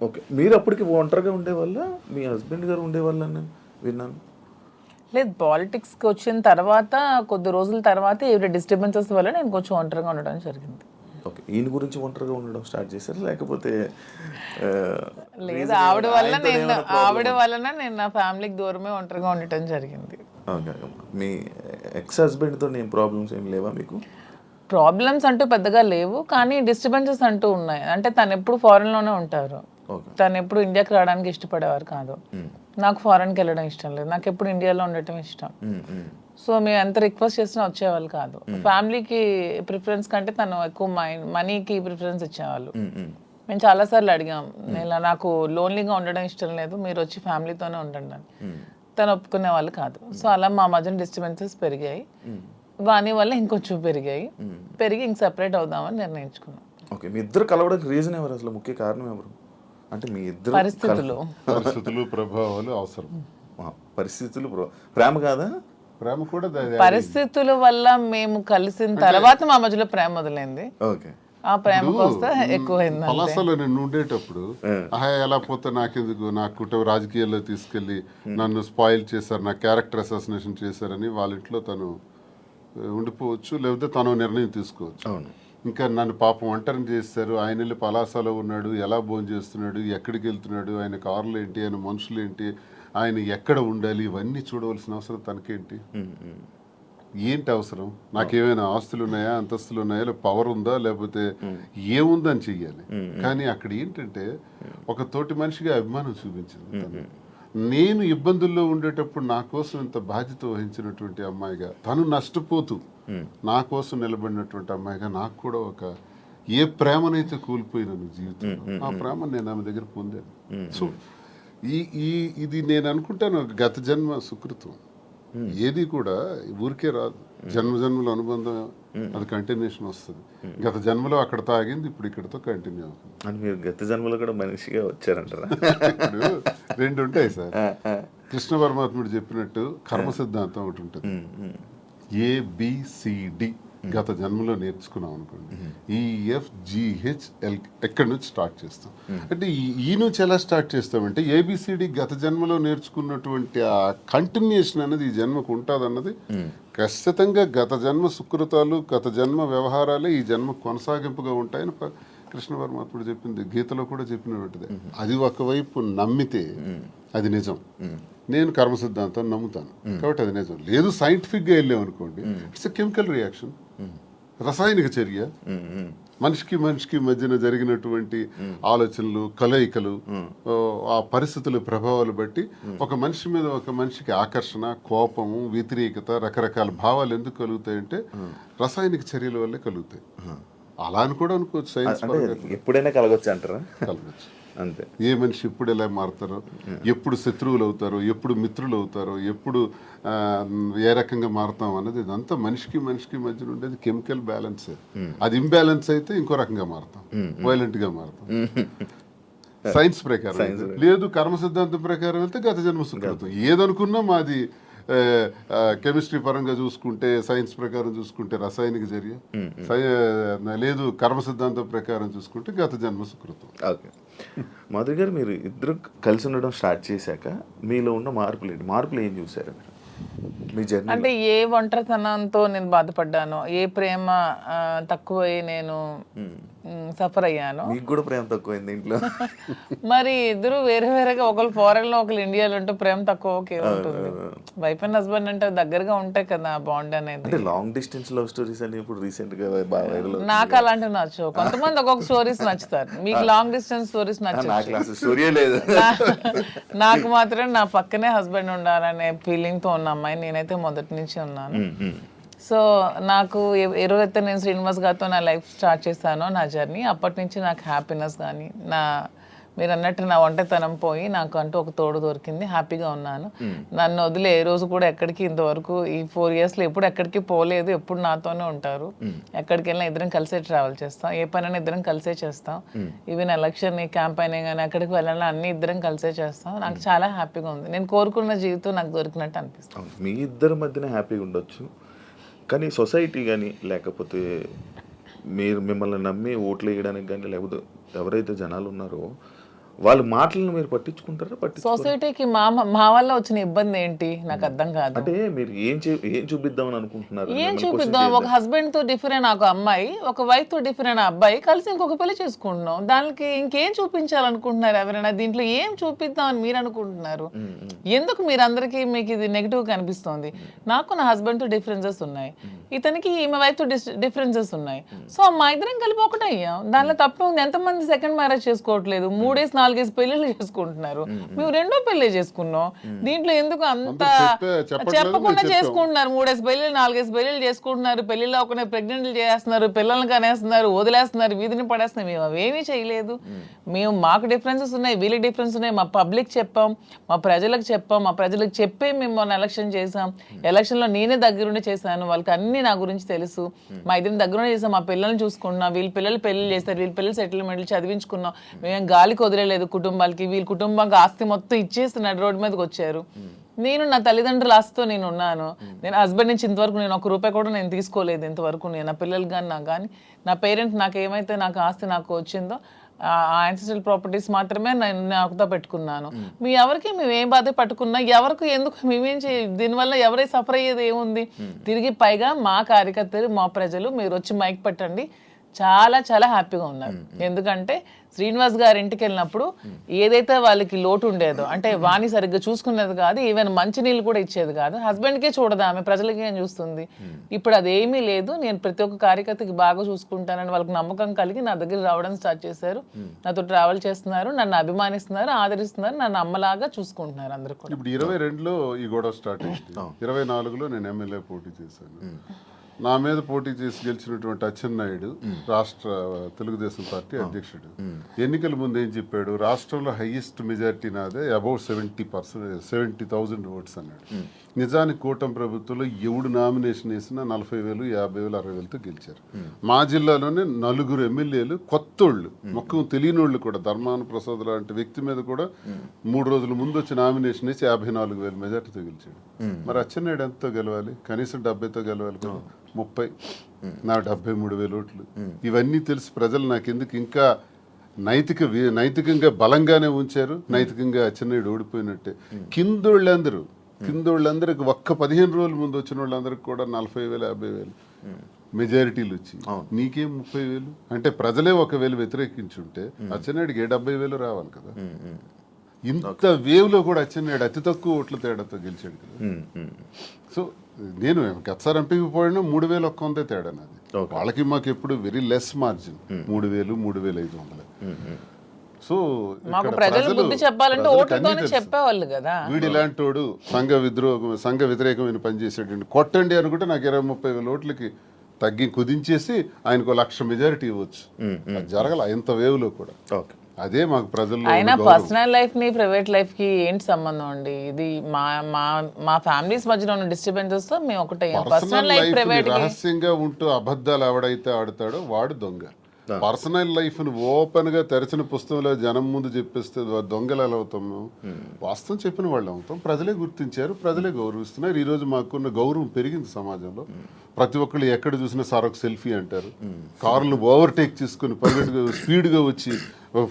Okay. మీరు అప్పటికి ఒంటరిగా ఉండేవాళ్ళ? మీ హస్బెండ్ గారు ఉండేవాళ్ళని విన్నాను. లేదు, పాలిటిక్స్కి వచ్చిన తర్వాత కొద్ది రోజుల తర్వాత ఏవి డిస్టర్బెన్సెస్ వల్ల నేను కొంచెం ఒంటరిగా ఉండడం జరిగింది. ఓకే. ఈయన గురించి ఒంటరిగా ఉండడం స్టార్ట్ చేశారు లేకపోతే లేదు, ఆవిడ వలన నేను నా ఫ్యామిలీకి దూరమే ఒంటరిగా ఉండటం జరిగింది. ఓకే. మీ ఎక్స్ హస్బెండ్తో ఏం ప్రాబ్లమ్స్ ఏం లేవా మీకు? ప్రాబ్లమ్స్ అంటూ పెద్దగా లేవు, కానీ డిస్టర్బెన్సెస్ అంటూ ఉన్నాయి. అంటే తను ఎప్పుడు ఫారెన్లోనే ఉంటారు, తను ఎప్పుడు ఇండియాకి రావడానికి ఇష్టపడేవారు కాదు. నాకు ఫారెన్కి వెళ్ళడం ఇష్టం లేదు, నాకు ఎప్పుడు ఇండియాలో ఉండటం ఇష్టం. సో మేము ఎంత రిక్వెస్ట్ చేసినా వచ్చేవాళ్ళు కాదు. ఫ్యామిలీకి ప్రిఫరెన్స్ కంటే తను ఎక్కువ మనీకి ప్రిఫరెన్స్ ఇచ్చేవాళ్ళు. మేము చాలాసార్లు అడిగాం, ఇలా నాకు లోన్లీగా ఉండడం ఇష్టం లేదు, మీరు వచ్చి ఫ్యామిలీతోనే ఉండండి అని. తను ఒప్పుకునే వాళ్ళు కాదు. సో అలా మా మధ్యన డిస్టర్బెన్సెస్ పెరిగాయి. వాని వల్ల ఇంకొంచెం పెరిగి ఇంక సెపరేట్ అవుదామని నిర్ణయించుకున్నాం. ఓకే. మీ ఇద్దరు కలవడానికి రీజన్ ఎవరు, అసలు ముఖ్య కారణం ఎవరు? అంటే మీ ఇద్దరు పరిస్థితులు ప్రభావాలు అవసరం. పరిస్థితులు ప్రేమ కాదా? ప్రేమ కూడా పరిస్థితుల వల్ల మేము కలిసిన తర్వాత మా మధ్యలో ప్రేమ మొదలైంది. ఓకే. ఆ ప్రేమ కోస్తా ఎక్కువైంది. పలాసలో నేను ఉండేటప్పుడు ఎలా పోతే నాకెందుకు, నా కుటుంబ రాజకీయాల్లో తీసుకెళ్లి నన్ను స్పాయిల్ చేశారు, నా క్యారెక్టర్ అసాసినేషన్ చేశారని వాళ్ళ ఇంట్లో తను ఉండిపోవచ్చు, లేకపోతే తను నిర్ణయం తీసుకోవచ్చు. ఇంకా నన్ను పాపం ఒంటరిని చేస్తారు, ఆయన వెళ్ళి పలాసలో ఉన్నాడు, ఎలా భోజనం చేస్తున్నాడు, ఎక్కడికి వెళ్తున్నాడు, ఆయన కార్లు ఏంటి, ఆయన మనుషులు ఏంటి, ఆయన ఎక్కడ ఉండాలి, ఇవన్నీ చూడవలసిన అవసరం తనకేంటి? ఏంటి అవసరం? నాకేమైనా ఆస్తులు ఉన్నాయా, అంతస్తులు ఉన్నాయా, లేకపోతే పవర్ ఉందా, లేకపోతే ఏముందని చెయ్యాలి. కానీ అక్కడ ఏంటంటే ఒక తోటి మనిషిగా అభిమానం చూపించింది తను. నేను ఇబ్బందుల్లో ఉండేటప్పుడు నా కోసం ఇంత బాధ్యత వహించినటువంటి అమ్మాయిగా, తను నష్టపోతూ నా కోసం నిలబడినటువంటి అమ్మాయిగా నాకు కూడా ఒక ఏ ప్రేమనైతే కోల్పోయినాను జీవితంలో, ఆ ప్రేమ నేను ఆమె దగ్గర పొందాను. సో ఇది నేను అనుకుంటాను గత జన్మ సుకృతం. ఏది కూడా ఊరికే రాదు, జన్మలో అనుబంధం అది కంటిన్యూషన్ వస్తుంది. గత జన్మలో అక్కడ తాగింది ఇప్పుడు ఇక్కడతో కంటిన్యూ అవుతుంది. అంటే మీరు గత జన్మలో కూడా మనిషిగా వచ్చారంటారా? ఇప్పుడు రెండు ఉంటాయి సార్. కృష్ణ పరమాత్ముడు చెప్పినట్టు కర్మ సిద్ధాంతం ఒకటి ఉంటుంది. ABCD గత జన్మలో నేర్చుకున్నాం అనుకోండి, EFGHL ఎక్కడి నుంచి స్టార్ట్ చేస్తాం. అంటే ఈ నుంచి ఎలా స్టార్ట్ చేస్తామంటే ABCD గత జన్మలో నేర్చుకున్నటువంటి ఆ కంటిన్యూషన్ అనేది ఈ జన్మకు ఉంటుంది అన్నది ఖచ్చితంగా గత జన్మ సుకృతాలు, గత జన్మ వ్యవహారాలే ఈ జన్మ కొనసాగింపుగా ఉంటాయని కృష్ణ పరమాత్ముడు చెప్పింది, గీతలో కూడా చెప్పినటువంటిది. అది ఒకవైపు నమ్మితే అది నిజం. నేను కర్మ సిద్ధాంతాన్ని నమ్ముతాను కాబట్టి అది నిజం. లేదు సైంటిఫిక్గా వెళ్ళామనుకోండి, ఇట్స్ ఎ కెమికల్ రియాక్షన్, రసాయనిక చర్య. మనిషికి మధ్యన జరిగినటువంటి ఆలోచనలు, కలయికలు, ఆ పరిస్థితుల ప్రభావాలు బట్టి ఒక మనిషి మీద ఒక మనిషికి ఆకర్షణ, కోపము, వ్యతిరేకత, రకరకాల భావాలు ఎందుకు కలుగుతాయంటే రసాయనిక చర్యల వల్లే కలుగుతాయి. అలా అని కూడా అనుకోవచ్చు. సైన్స్ ఎప్పుడైనా కలగొచ్చు అంటారా? కలగచ్చు. అంతే. ఏ మనిషి ఎప్పుడు ఎలా మారుతారో, ఎప్పుడు శత్రువులు అవుతారో, ఎప్పుడు మిత్రులు అవుతారో, ఎప్పుడు ఏ రకంగా మారుతాం అన్నది ఇదంతా మనిషికి మధ్యన ఉండేది కెమికల్ బ్యాలెన్స్. అది ఇంబ్యాలెన్స్ అయితే ఇంకో రకంగా మారుతాం, వైలెంట్ గా మారుతాం. సైన్స్ ప్రకారం. లేదు కర్మ సిద్ధాంతం ప్రకారం వెళ్తే గత జన్మ సుకృతం. ఏదనుకున్నా మాది కెమిస్ట్రీ పరంగా చూసుకుంటే, సైన్స్ ప్రకారం చూసుకుంటే రసాయనిక చర్య, లేదు కర్మ సిద్ధాంతం ప్రకారం చూసుకుంటే గత జన్మ సుకృతం. ఓకే. మాధురి గారు, మీరు ఇద్దరు కలిసి ఉండడం స్టార్ట్ చేశాక మీలో ఉన్న మార్పులు ఏం చూసారు మీ జర్నీ? అంటే ఏ ఒంటరితనంతో నేను బాధపడ్డాను, ఏ ప్రేమ తక్కువై నేను సఫర్ అయ్యాను. మీకు కూడా ప్రేమ తక్కువైంది ఇంట్లో? మరి ఇద్దరు వేరేగా, ఒకళ్ళు ఫారెన్ లో ఒకళ్ళు ఇండియాలో ఉంటే ప్రేమ తక్కువ ఉంటుంది. వైఫ్ అండ్ హస్బెండ్ అంటే దగ్గరగా ఉంటాయి కదా బాండ్ అనేది. అంటే లాంగ్ డిస్టెన్స్ లవ్ స్టోరీస్ అని ఇప్పుడు రీసెంట్ గా బాగా నాకు అలాంటివి నచ్చవు. కొంతమంది ఒక్కొక్క స్టోరీస్ నచ్చుతారు, మీకు లాంగ్ డిస్టెన్స్ స్టోరీస్ నచ్చవు. స్టోరీ లేదు. నాకు మాత్రం నా పక్కనే హస్బెండ్ ఉండాలనే ఫీలింగ్ తో ఉన్న అమ్మాయి నేనైతే మొదటి నుంచి ఉన్నాను. సో నాకు ఏ రోజైతే నేను శ్రీనివాస్ గారితో నా లైఫ్ స్టార్ట్ చేశానో, నా జర్నీ, అప్పటి నుంచి నాకు హ్యాపీనెస్ కానీ, మీరు అన్నట్టు నా ఒంటరితనం పోయి నాకు అంటూ ఒక తోడు దొరికింది, హ్యాపీగా ఉన్నాను. నన్ను వదిలే ఏ రోజు కూడా ఎక్కడికి ఇంతవరకు ఈ 4 yearsలో ఎప్పుడు ఎక్కడికి పోలేదు, ఎప్పుడు నాతోనే ఉంటారు. ఎక్కడికి వెళ్ళినా ఇద్దరం కలిసే ట్రావెల్ చేస్తాం, ఏ పనైనా ఇద్దరం కలిసే చేస్తాం. ఈవెన్ ఎలక్షన్ క్యాంపెయిన్ కానీ ఎక్కడికి వెళ్ళాలని అన్ని ఇద్దరం కలిసే చేస్తాం. నాకు చాలా హ్యాపీగా ఉంది. నేను కోరుకున్న జీవితం నాకు దొరికినట్టు అనిపిస్తుంది. మీ ఇద్దరి మధ్యన హ్యాపీగా ఉండొచ్చు, కానీ సొసైటీ కానీ లేకపోతే మిమ్మల్ని నమ్మి ఓట్లు వేయడానికి కానీ, లేకపోతే ఎవరైతే జనాలు ఉన్నారో వాళ్ళ మాటలను మీరు పట్టించుకుంటారా? సొసైటీకి మా వల్ల వచ్చిన ఇబ్బంది ఏంటి నాకు అర్థం కాదు. అంటే మీరు ఏం చూపిద్దామని అనుకుంటున్నారు? ఏం చూపిద్దాం? ఒక హస్బెండ్ తో డిఫరెంట్ ఒక అమ్మాయి, ఒక వైఫ్ తో డిఫరెంట్ అబ్బాయి కలిసి ఇంకొక పెళ్లి చేసుకుంటున్నాం. దానికి ఇంకేం చూపించాలనుకుంటున్నారు ఎవరైనా? దీంట్లో ఏం చూపిద్దాం అని మీరు అనుకుంటున్నారు? ఎందుకు మీరందరికీ మీకు ఇది నెగిటివ్ కనిపిస్తోంది? నాకు నా హస్బెండ్ తో డిఫరెన్సెస్ ఉన్నాయి, ఇతనికి ఈమె వైఫ్ తో డిఫరెన్సెస్ ఉన్నాయి. సో మా ఇద్దరం కలిపి ఒకటయ్యాం. దానిలో తప్పే ఉంది. ఎంతమంది సెకండ్ మ్యారేజ్ చేసుకోవట్లేదు, 3-4 పెళ్లిళ్ళు చేసుకుంటున్నారు. మేము 2వ పెళ్లి చేసుకున్నాం. దీంట్లో ఎందుకు అంత చెప్పకుండా చేసుకుంటున్నారు? 3 పెళ్లిళ్ళు 4 పెళ్లిళ్ళు చేసుకుంటున్నారు. పెళ్లిలో ఒక ప్రెగ్నెంట్లు చేస్తున్నారు, పిల్లల్ని కనేస్తున్నారు, వదిలేస్తున్నారు, వీధిని పడేస్తున్నారు. మేము అవేమీ చేయలేదు. మేము మాకు డిఫరెన్సెస్ ఉన్నాయి, వీళ్ళకి డిఫరెన్స్ ఉన్నాయి. మా పబ్లిక్ చెప్పాం, మా ప్రజలకు చెప్పాం, మా ప్రజలకు చెప్పే మేము మొన్న ఎలక్షన్ చేసాం. ఎలక్షన్లో నేనే దగ్గరుండి చేశాను. వాళ్ళకి అన్ని నా గురించి తెలుసు. మా ఇద్దరిని దగ్గరుండి చేసాం. మా పిల్లల్ని చూసుకున్నాం, వీళ్ళ పిల్లలు పెళ్లి చేస్తారు, వీళ్ళ పిల్లలు సెటిల్మెంట్లు చదివించుకున్నాం. మేము గాలికి వదిలేదు కుటుంబాలకి. వీళ్ళ కుటుంబానికి ఆస్తి మొత్తం ఇచ్చేస్తున్నాడు, రోడ్డు మీదకి వచ్చారు. నేను నా తల్లిదండ్రుల ఆస్తితో నేను ఉన్నాను. నేను హస్బెండ్ నుంచి ఇంతవరకు నేను 1 రూపాయి కూడా నేను తీసుకోలేదు ఇంతవరకు. నేను నా పిల్లలు కానీ నాకు కానీ నా పేరెంట్స్ నాకు ఏమైతే నాకు ఆస్తి నాకు వచ్చిందో ఆ యాన్సిస్ట్రల్ ప్రాపర్టీస్ మాత్రమే నేను నాకుతో పెట్టుకున్నాను. మీ ఎవరికి మేము ఏ బాధ పట్టుకున్నా, ఎవరికి ఎందుకు మేమేం దీనివల్ల ఎవరై సఫర్ అయ్యేది ఏముంది? తిరిగి పైగా మా కార్యకర్తలు, మా ప్రజలు మీరు వచ్చి మైక్ పెట్టండి, చాలా చాలా హ్యాపీగా ఉన్నారు. ఎందుకంటే శ్రీనివాస్ గారి ఇంటికి వెళ్ళినప్పుడు ఏదైతే వాళ్ళకి లోటు ఉండేదో, అంటే వాణి సరిగ్గా చూసుకునేది కాదు, ఈవెన్ మంచినీళ్ళు కూడా ఇచ్చేది కాదు. హస్బెండ్కే చూడదు ఆమె, ప్రజలకి ఏం చూస్తుంది? ఇప్పుడు అదేమీ లేదు. నేను ప్రతి ఒక్క కార్యకర్తకి బాగా చూసుకుంటానని వాళ్ళకి నమ్మకం కలిగి నా దగ్గర రావడం స్టార్ట్ చేశారు. నాతో ట్రావెల్ చేస్తున్నారు, నన్ను అభిమానిస్తున్నారు, ఆదరిస్తున్నారు, నన్ను అమ్మలాగా చూసుకుంటున్నారు అందరూ కూడా. ఇప్పుడు 22లో ఈ గొడవ స్టార్ట్ అయింది. 24లో నేను ఎమ్మెల్యే పోటీ చేశాను. నా మీద పోటీ చేసి గెలిచినటువంటి అచ్చెన్నాయుడు రాష్ట్ర తెలుగుదేశం పార్టీ అధ్యక్షుడు ఎన్నికల ముందు ఏం చెప్పాడు? రాష్ట్రంలో హైయెస్ట్ మెజారిటీ నాదే, అబౌట్ 70,000 ఓట్స్ అన్నాడు. నిజానికి కూటమి ప్రభుత్వంలో ఎవడు నామినేషన్ వేసినా 40,000, 50,000, 60,000తో గెలిచారు. మా జిల్లాలోనే 4 ఎమ్మెల్యేలు కొత్తోళ్ళు, మొక్కం తెలియనోళ్ళు కూడా, ధర్మాన ప్రసాద్ లాంటి వ్యక్తి మీద కూడా 3 రోజుల ముందు వచ్చి నామినేషన్ వేసి 54,000 మెజార్టీతో గెలిచాడు. మరి అచ్చెన్నాయుడు ఎంతతో గెలవాలి? కనీసం 70తో గెలవాలి కదా. 30, నా 73,000 ఓట్లు. ఇవన్నీ తెలిసి ప్రజలు నాకెందుకు ఇంకా నైతికంగా బలంగానే ఉంచారు. నైతికంగా అచ్చెన్నాయుడు ఓడిపోయినట్టే. కిందోళ్ళందరికి ఒక్క 15 రోజుల ముందు వచ్చిన వాళ్ళందరికి కూడా 40,000, 50,000 మెజారిటీలు వచ్చి నీకేం 30,000? అంటే ప్రజలే 1,000 వ్యతిరేకించుంటే అచ్చెన్నాయుడికి 70,000 రావాలి కదా. ఇంత వేవ్లో కూడా అచ్చెన్నాయుడు అతి తక్కువ ఓట్ల తేడాతో గెలిచాడు కదా. సో నేను గతసారి ఎంపీకి పోయినా 3,100 తేడా నాది. వాళ్ళకి మాకు ఎప్పుడు వెరీ లెస్ మార్జిన్, 3,000, 3,500. సో ప్రజలు బుద్ధి చెప్పాలంటే ఓట్లతోనే చెప్పేవాళ్ళు కదా. వీడు ఇలాంటి వాడు సంఘ వ్యతిరేకమైన పని చేసాడు, కొట్టండి అనుకుంటే నాకు 20-30,000 ఓట్లకి తగ్గి కుదించేసి ఆయనకు 1,00,000 మెజారిటీ ఇవ్వచ్చు. అది జరగల ఇంత వేవ్లో కూడా. అదే మాకు ప్రజల్లో. అయినా పర్సనల్ లైఫ్ ని ప్రైవేట్ లైఫ్ కి ఏంటి సంబంధం అండి? ఇది మా ఫ్యామిలీస్ మధ్యలో ఉన్న డిస్టర్బెన్సెస్ తో మేము ఒకటే. పర్సనల్ లైఫ్ ప్రైవేట్ రహస్యంగా ఉంటూ అబద్ధాలు ఎవడైతే ఆడతాడో వాడు దొంగ. పర్సనల్ లైఫ్ ను ఓపెన్ గా తెరచిన పుస్తకంలో జనం ముందు చెప్పేస్తే దొంగలు ఎలా అవుతాము? వాస్తవం చెప్పిన వాళ్ళు అవుతాం. ప్రజలే గుర్తించారు, ప్రజలే గౌరవిస్తున్నారు. ఈ రోజు మాకున్న గౌరవం పెరిగింది సమాజంలో. ప్రతి ఒక్కళ్ళు ఎక్కడ చూసినా సార్ ఒక సెల్ఫీ అంటారు. కార్లను ఓవర్టేక్ చేసుకుని స్పీడ్గా వచ్చి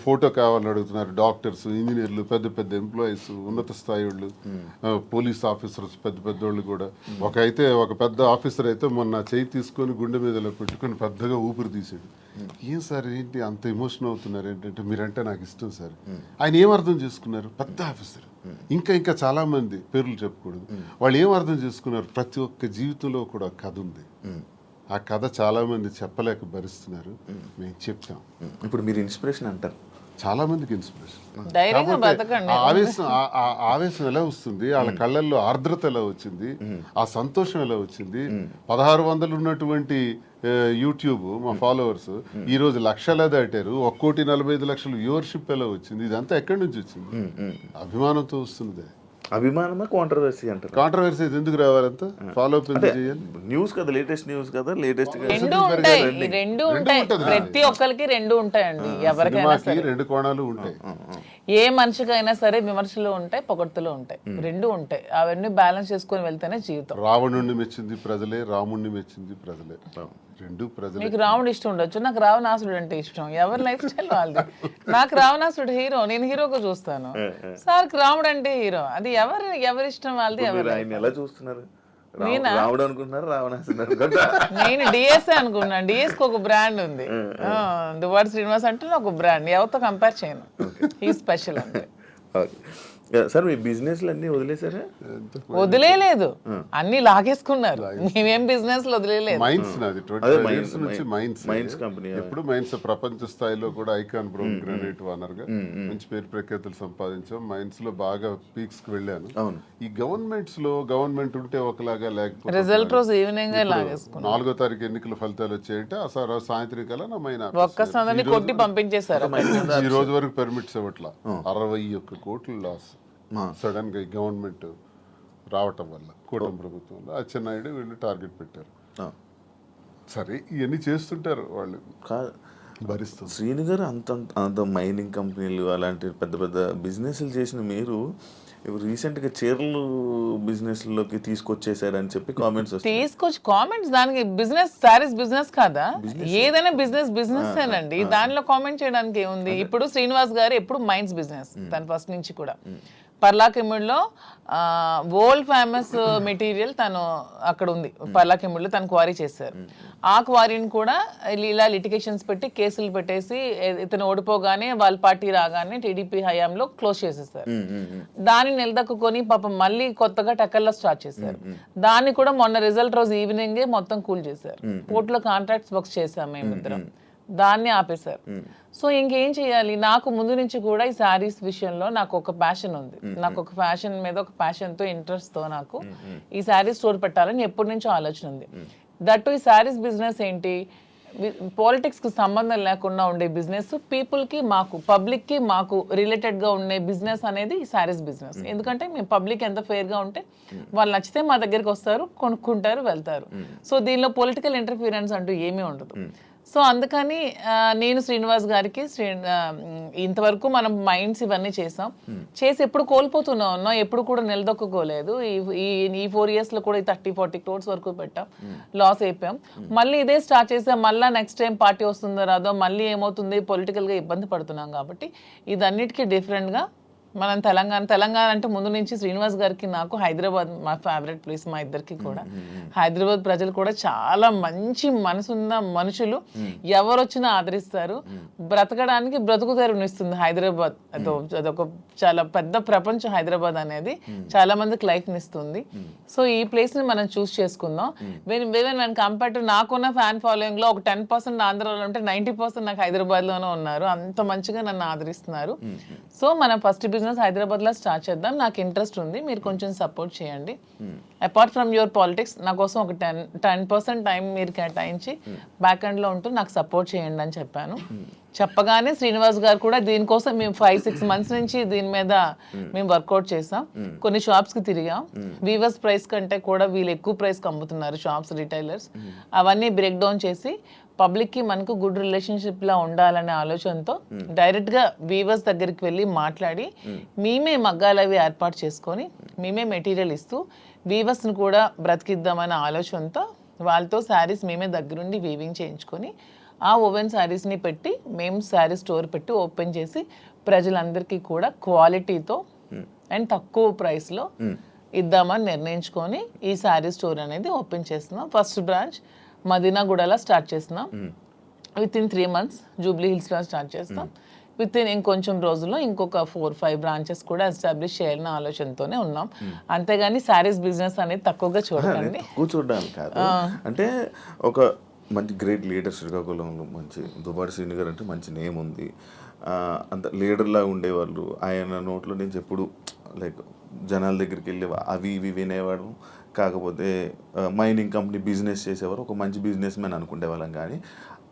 ఫోటో కావాలని అడుగుతున్నారు. డాక్టర్స్, ఇంజనీర్లు, పెద్ద పెద్ద ఎంప్లాయీస్, ఉన్నత స్థాయి వాళ్ళు, పోలీస్ ఆఫీసర్స్, పెద్ద పెద్దోళ్ళు కూడా. ఒక పెద్ద ఆఫీసర్ అయితే మొన్న చేయి తీసుకొని గుండె మీదలో పెట్టుకొని పెద్దగా ఊపిరి తీసాడు. ఏం సార్ ఏంటి అంత ఎమోషన్ అవుతున్నారు? ఏంటంటే మీరంటే నాకు ఇష్టం సార్. ఆయన ఏం అర్థం చేసుకున్నారు? పెద్ద ఆఫీసర్, ఇంకా చాలా మంది పేర్లు చెప్పకూడదు. వాళ్ళు ఏం అర్థం చేసుకున్నారు? ప్రతి ఒక్క జీవితంలో కూడా కథ ఉంది. ఆ కథ చాలా మంది చెప్పలేక భరిస్తున్నారు. మేము చెప్తాం. ఇప్పుడు మీరు ఇన్స్పిరేషన్ అంటారు, చాలా మందికి ఇన్స్పిరేషన్. ఆవేశం ఎలా వస్తుంది? వాళ్ళ కళ్ళల్లో ఆర్ద్రత ఎలా వచ్చింది? ఆ సంతోషం ఎలా వచ్చింది? 1,600 ఉన్నటువంటి యూట్యూబ్ మా ఫాలోవర్స్ ఈ రోజు 1,00,000 దాటారు. 1,45,00,000 వ్యూవర్షిప్ ఎలా వచ్చింది? ఇదంతా ఎక్కడి నుంచి వచ్చింది? అభిమానంతో వస్తుంది. అభిమానమా కాంట్రవర్సీ అంటారు? కాంట్రవర్సీ ఎందుకు రావాలంత ఫాలో అప్ ఎందుకు చేయాలి? న్యూస్ కదా, లేటెస్ట్ న్యూస్ కదా, లేటెస్ట్ రెండు ఉంటాయి, రెండు ఉంటాయి, ప్రతి ఒక్కరికి రెండు ఉంటాయండి. ఎవరికైనా సినిమాకి రెండు కోణాలు ఉంటాయి. ఏ మనిషికైనా సరే విమర్శలు ఉంటాయి, పొగడ్తలు ఉంటాయి, రెండు ఉంటాయి. అవన్నీ బ్యాలెన్స్ చేసుకొని వెళ్తేనే జీవితం. రావణుణ్ణి మెచ్చింది ప్రజలే, రాముణ్ణి మెచ్చింది ప్రజలే, రెండు ప్రజలే. మీకు రావణుడు ఇష్టం ఉండొచ్చు, నాకు రావణాసుడు అంటే ఇష్టం. ఎవరి లైఫ్ స్టైల్ వాళ్ళది. నాకు రావణాసుడు హీరో, నేను హీరోగా చూస్తాను. సార్కి రాముడు అంటే హీరో. అది ఎవరి ఇష్టం వాళ్ళది. ఎవరు ఆయన ఎలా చూస్తున్నారు? రావడం అనుకుంటున్నారు, రావణాసుడు అనుకుంటారు. నేను డిఎస్ఏ అనుకున్నాను. డిఎస్కి ఒక బ్రాండ్ ఉంది, దువ్వాడ శ్రీనివాస్ అంటే ఒక బ్రాండ్. ఎవరితో కంపేర్ చేయను, ఈ స్పెషల్ అంటే. సార్ మీ బిజినెస్లు అన్నీ వదిలేసారా? వదిలేదు, అన్ని లాగేసుకున్నారు. మేమేం బిజినెస్ వదిలేదు. మైన్స్ నాది 25 years నుంచి మైన్స్ కంపెనీ. ఎప్పుడు మైన్స్ ప్రపంచ స్థాయిలో కూడా ఐకాన్ బ్రౌన్ గ్రానైట్ ఓనర్ గా మంచి పేరు ప్రఖ్యాతులు సంపాదించాం. మైన్స్ లో బాగా పీక్స్ కి వెళ్ళాను. ఈ గవర్నమెంట్స్ లో గవర్నమెంట్ ఉంటే ఒకలాగా, లేకపోతే రిజల్ట్ రోజు ఈవినింగ్ లాగేసుకున్నాను. 4వ తారీఖు ఎన్నికల ఫలితాలు వచ్చాయంటే ఆ సాయంత్రం కల్లా నా మైన్ ఒక్కసారి కొట్టి పంపించేశారు. ఈ రోజు వరకు పర్మిట్స్ ఇవ్వట్లా. 61 కోట్లు లాస్ సడన్ గా గవర్నమెంట్ రావటం వల్ల, కూటమి ప్రభుత్వంలో అచ్చెన్నాయుడు వీళ్ళు టార్గెట్ పెట్టారు. సరే ఇవన్నీ చేస్తుంటారు వాళ్ళు, భరిస్తుంది. శ్రీను గారు అంత మైనింగ్ కంపెనీలు అలాంటి పెద్ద పెద్ద బిజినెస్లు చేసిన మీరు రీసెంట్గా చీరలు బిజినెస్లోకి తీసుకొచ్చేసారని చెప్పి కామెంట్స్ తీసుకొచ్చి కామెంట్స్. దానికి బిజినెస్, సారీస్ బిజినెస్ కాదా? ఏదైనా బిజినెస్ ఏనండి, దానిలో కామెంట్ చేయడానికి ఏముంది? ఇప్పుడు శ్రీనివాస్ గారు ఎప్పుడు మైన్స్ బిజినెస్, తను ఫస్ట్ నుంచి కూడా. పర్లాకిముడిలో వరల్డ్ ఫేమస్ మెటీరియల్ తను అక్కడ ఉంది. పర్లాకిముడిలో తను క్వారీ చేశారు. ఆ క్వారీని కూడా ఇలా లిటిగేషన్స్ పెట్టి కేసులు పెట్టేసి ఇతను ఓడిపోగానే వాళ్ళ పార్టీ రాగానే టీడీపీ హయాంలో క్లోజ్ చేసేసారు. దాన్ని నిలదక్కుని పాపం మళ్ళీ కొత్తగా టెక్కల్లో స్టార్ట్ చేశారు. దాన్ని కూడా మొన్న రిజల్ట్ రోజు ఈవినింగే మొత్తం కూల్ చేశారు. పోర్టులో కాంట్రాక్ట్స్ వర్క్స్ చేశాం మేమిద్దరం, దాన్ని ఆపేశారు. సో ఇంకేం చేయాలి? నాకు ముందు నుంచి కూడా ఈ శారీస్ విషయంలో నాకు ఒక ప్యాషన్ ఉంది. నాకు ఒక ఫ్యాషన్ మీద ఒక ప్యాషన్తో, ఇంట్రెస్ట్తో నాకు ఈ శారీస్ స్టోర్ పెట్టాలని ఎప్పటి నుంచో ఆలోచన ఉంది. దట్టు ఈ శారీస్ బిజినెస్ ఏంటి, పాలిటిక్స్కి సంబంధం లేకుండా ఉండే బిజినెస్, పీపుల్కి మాకు, పబ్లిక్కి మాకు రిలేటెడ్గా ఉండే బిజినెస్ అనేది ఈ శారీస్ బిజినెస్. ఎందుకంటే మేము పబ్లిక్ ఎంత ఫెయిర్గా ఉంటే వాళ్ళు నచ్చితే మా దగ్గరికి వస్తారు, కొనుక్కుంటారు, వెళ్తారు. సో దీనిలో పొలిటికల్ ఇంటర్ఫీరెన్స్ అంటూ ఏమీ ఉండదు. సో అందుకని నేను శ్రీనివాస్ గారికి ఇంతవరకు మనం మైండ్స్ ఇవన్నీ చేసి ఎప్పుడు కోల్పోతూనే ఉన్నాం, ఎప్పుడు కూడా నిలదొక్కుకోలేదు. ఈ 4 yearsలో కూడా 30-40 crores వరకు పెట్టాం, లాస్ అయిపోయాం. మళ్ళీ ఇదే స్టార్ట్ చేసాం. మళ్ళీ నెక్స్ట్ టైం పార్టీ వస్తుందో రాదో, మళ్ళీ ఏమవుతుంది, పొలిటికల్గా ఇబ్బంది పడుతున్నాం. కాబట్టి ఇదన్నిటికీ డిఫరెంట్గా మనం తెలంగాణ అంటే ముందు నుంచి శ్రీనివాస్ గారికి నాకు హైదరాబాద్ మా ఫేవరెట్ ప్లేస్, మా ఇద్దరికి కూడా. హైదరాబాద్ ప్రజలు కూడా చాలా మంచి మనసున్న మనుషులు, ఎవరు వచ్చినా ఆదరిస్తారు. బ్రతకడానికి బ్రతుకు తెరువునిస్తుంది హైదరాబాద్. అదొక చాలా పెద్ద ప్రపంచం హైదరాబాద్ అనేది, చాలా మందికి లైఫ్ని ఇస్తుంది. సో ఈ ప్లేస్ని మనం చూస్ చేసుకుందాం. వెన్ కంపేర్ టు నాకున్న ఫ్యాన్ ఫాలోయింగ్లో ఒక 10% ఆంధ్రాలో ఉంటే 90% నాకు హైదరాబాద్లోనే ఉన్నారు. అంత మంచిగా నన్ను ఆదరిస్తున్నారు. సో మనం ఫస్ట్ బిజినెస్ హైదరాబాద్లో స్టార్ట్ చేద్దాం. నాకు ఇంట్రెస్ట్ ఉంది, మీరు కొంచెం సపోర్ట్ చేయండి. అపార్ట్ ఫ్రమ్ యువర్ పాలిటిక్స్ నా కోసం ఒక 10% టైం మీరు కేటాయించి బ్యాక్ ఎండ్లో ఉంటూ నాకు సపోర్ట్ చేయండి అని చెప్పాను. చెప్పగానే శ్రీనివాస్ గారు కూడా దీనికోసం మేము 5-6 months నుంచి దీని మీద మేము వర్కౌట్ చేసాం. కొన్ని షాప్స్కి తిరిగాం. వీవర్స్ ప్రైస్ కంటే కూడా వీళ్ళు ఎక్కువ ప్రైస్కి అమ్ముతున్నారు షాప్స్, రిటైలర్స్. అవన్నీ బ్రేక్ డౌన్ చేసి పబ్లిక్కి మనకు గుడ్ రిలేషన్షిప్లా ఉండాలనే ఆలోచనతో డైరెక్ట్గా వీవర్స్ దగ్గరికి వెళ్ళి మాట్లాడి మేమే మగ్గాలు అవి ఏర్పాటు చేసుకొని మేమే మెటీరియల్ ఇస్తూ వీవర్స్ని కూడా బ్రతికిద్దామనే ఆలోచనతో వాళ్ళతో శారీస్ మేమే దగ్గరుండి వీవింగ్ చేయించుకొని ఆ ఓవెన్ శారీస్ని పెట్టి మేము శారీ స్టోర్ పెట్టి ఓపెన్ చేసి ప్రజలందరికీ కూడా క్వాలిటీతో అండ్ తక్కువ ప్రైస్లో ఇద్దామని నిర్ణయించుకొని ఈ శారీ స్టోర్ అనేది ఓపెన్ చేస్తున్నాం. ఫస్ట్ బ్రాంచ్ మదీనాగూడలో స్టార్ట్ చేస్తున్నాం. విత్ ఇన్ 3 months జూబ్లీ హిల్స్లో స్టార్ట్ చేస్తాం. విత్ ఇన్ ఇంకొంచెం రోజుల్లో ఇంకొక 4-5 branches కూడా ఎస్టాబ్లిష్ చేయాలన్న ఆలోచనతోనే ఉన్నాం. అంతేగాని శారీస్ బిజినెస్ అనేది తక్కువగా చూడండి, చూడడానికి కాదు. అంటే ఒక మంచి గ్రేట్ లీడర్ శ్రీకాకుళంలో, మంచి దువ్వాడ శ్రీను గారు అంటే మంచి నేమ్ ఉంది. అంత లీడర్లా ఉండేవాళ్ళు. ఆయన నోట్లో నుంచి ఎప్పుడు లైక్ జనాల దగ్గరికి వెళ్ళి అవి ఇవి వినేవాడు. కాకపోతే మైనింగ్ కంపెనీ బిజినెస్ చేసేవారు, ఒక మంచి బిజినెస్ మ్యాన్ అనుకునేవాళ్ళం. కానీ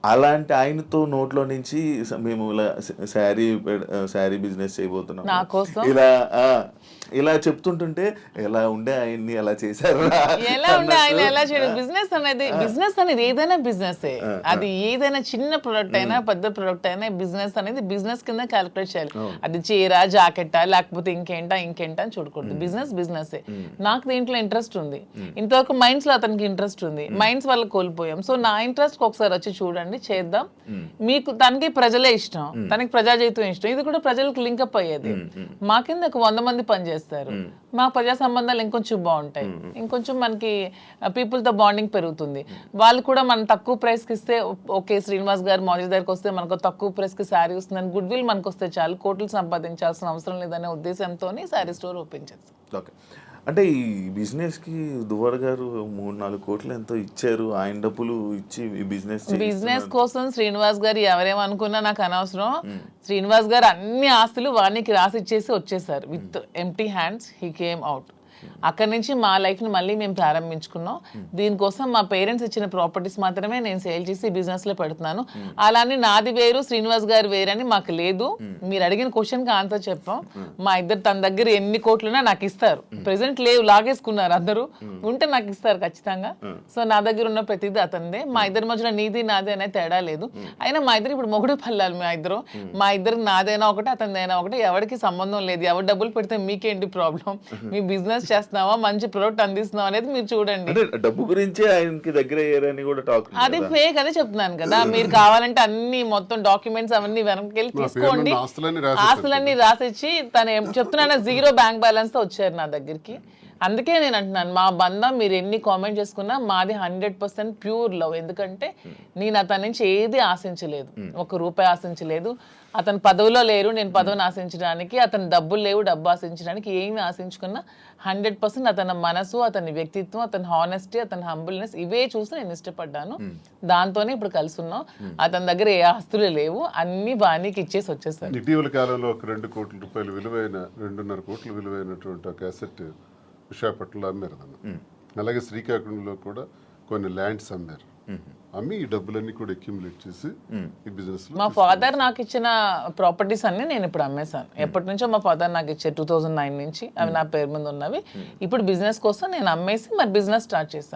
అలాంటి ఆయనతో నోట్లో నుంచి మేము ఇలా శారీ బిజినెస్ చేయబోతున్నాం నా కోసం ఇలా చెప్తుంటుంటే ఎలా ఉండే ఆయన్ని అలా చేశారు ఎలా ఉండే ఆయన ఎలా చేయడం. బిజినెస్ అనేది ఏదైనా బిజినెస్, అది ఏదైనా చిన్న ప్రొడక్ట్ అయినా పెద్ద ప్రొడక్ట్ అయినా బిజినెస్ అనేది బిజినెస్ కింద క్యాలిక్యులేట్ చేయాలి. అది చీర జాకెట్టా లేకపోతే ఇంకేంటా అని చూడకూడదు. బిజినెస్ నాకు దీంట్లో ఇంట్రెస్ట్ ఉంది, ఇంతవరకు మైండ్స్ లో అతనికి ఇంట్రెస్ట్ ఉంది, మైండ్స్ వల్ల కోల్పోయాం. సో నా ఇంట్రెస్ట్ ఒకసారి వచ్చి చూడండి, చేద్దాం. మీకు తనకి ప్రజలే ఇష్టం, తనకి ప్రజాజీవితం ఇష్టం, ఇది కూడా ప్రజలకు లింకప్ అయ్యేది. మా కింద ఒక 100 మంది పనిచేస్తారు, మా ప్రజా సంబంధాలు ఇంకొంచెం బాగుంటాయి, ఇంకొంచెం మనకి పీపుల్ తో బాండింగ్ పెరుగుతుంది. వాళ్ళు కూడా మనం తక్కువ ప్రైస్ కి ఇస్తే ఓకే, శ్రీనివాస్ గారు మౌజీ దగ్గరికి వస్తే మనకు తక్కువ ప్రైస్ కి శారీ వస్తుందని గుడ్ విల్ మనకు వస్తే చాలు, కోట్లు సంపాదించాల్సిన అవసరం లేదనే ఉద్దేశంతో శారీ స్టోర్ ఓపెన్ చేస్తాం. ఓకే, అంటే ఈ బిజినెస్కి దువ్వాడ గారు 3-4 కోట్లు ఎంతో ఇచ్చారు, ఆయన డబ్బులు ఇచ్చి ఈ బిజినెస్ కోసం శ్రీనివాస్ గారు ఎవరేమనుకున్నా నాకు అనవసరం. శ్రీనివాస్ గారు అన్ని ఆస్తులు వానికి రాసిచ్చేసి వచ్చేసారు. With empty hands he came out. అక్కడి నుంచి మా లైఫ్ ని మళ్ళీ మేము ప్రారంభించుకున్నాం. దీనికోసం మా పేరెంట్స్ ఇచ్చిన ప్రాపర్టీస్ మాత్రమే నేను సేల్ చేసి బిజినెస్ లో పెడుతున్నాను. అలానే నాది వేరు శ్రీనివాస్ గారు వేరని మాకు లేదు. మీరు అడిగిన క్వశ్చన్ కి ఆన్సర్ చెప్పాం. మా ఇద్దరు తన దగ్గర ఎన్ని కోట్లున్నా నాకు ఇస్తారు. ప్రెసెంట్ లేవు, లాగేసుకున్నారు అందరూ, ఉంటే నాకు ఇస్తారు ఖచ్చితంగా. సో నా దగ్గర ఉన్న ప్రతిదీ అతనిదే. మా ఇద్దరి మధ్యలో నీది నాది అనే తేడా లేదు. అయినా మా ఇద్దరు ఇప్పుడు మొగుడు పల్లాలి. మా ఇద్దరు నాదైనా ఒకటి అతనిదైనా ఒకటి, ఎవరికి సంబంధం లేదు. ఎవరు డబ్బులు పెడితే మీకేంటి ప్రాబ్లం? మీ బిజినెస్ చేస్తున్నావా, మంచి ప్రొడక్ట్ అందిస్తున్నావా అనేది మీరు చూడండి. డబ్బు గురించి ఆయనకి దగ్గర అయ్యారని కూడా టాక్, అది ఫేక్ అదే చెప్తున్నాను కదా. మీరు కావాలంటే అన్ని మొత్తం డాక్యుమెంట్స్ అవన్నీ వెనక్కి తీసుకోండి, ఆస్తులన్నీ రాసిచ్చి తను చెప్తున్నాను 0 బ్యాంక్ బ్యాలెన్స్ తో వచ్చారు నా దగ్గరికి. అందుకే నేను అంటున్నాను, మా బంధం మీరు ఎన్ని కామెంట్ చేసుకున్నా మాది 100% ప్యూర్ లవ్. ఎందుకంటే నేను అతని నుంచి ఏది ఆశించలేదు, 1 రూపాయి ఆశించలేదు. అతను పదవిలో లేరు, నేను పదవిని ఆశించడానికి, అతను డబ్బులు లేవు, డబ్బు ఆశించడానికి. ఏమి ఆశించుకున్నా 100% అతని మనసు, అతని వ్యక్తిత్వం, అతని హానెస్టీ, అతని హంబుల్నెస్ ఇవే చూసి నేను ఇష్టపడ్డాను. దాంతోనే ఇప్పుడు కలిసి ఉన్నాం. అతని దగ్గర ఏ ఆస్తులు లేవు, అన్ని బాణీకి ఇచ్చేసి వచ్చేసారు. ఇటీవల కాలంలో ఒక 2 కోట్ల రూపాయలు విలువైన 2.5 కోట్ల విలువైనటువంటి ఒక అసెట్ విశాఖపట్నంలో అమ్మారు. అలాగే శ్రీకాకుళంలో కూడా కొన్ని ల్యాండ్స్ అమ్మారు. అమ్మి ఈ డబ్బులన్నీ కూడా అక్యుములేట్ చేసి ఈ బిజినెస్ లో మా ఫాదర్ నాకు ఇచ్చిన ప్రాపర్టీస్ అన్ని నేను ఇప్పుడు అమ్మేశాను. ఎప్పటి నుంచో మా ఫాదర్ నాకు ఇచ్చే 2009 నుంచి అవి నా పేరు మీద ఉన్నవి. ఇప్పుడు బిజినెస్ కోసం నేను అమ్మేసి మరి బిజినెస్ స్టార్ట్ చేశాను.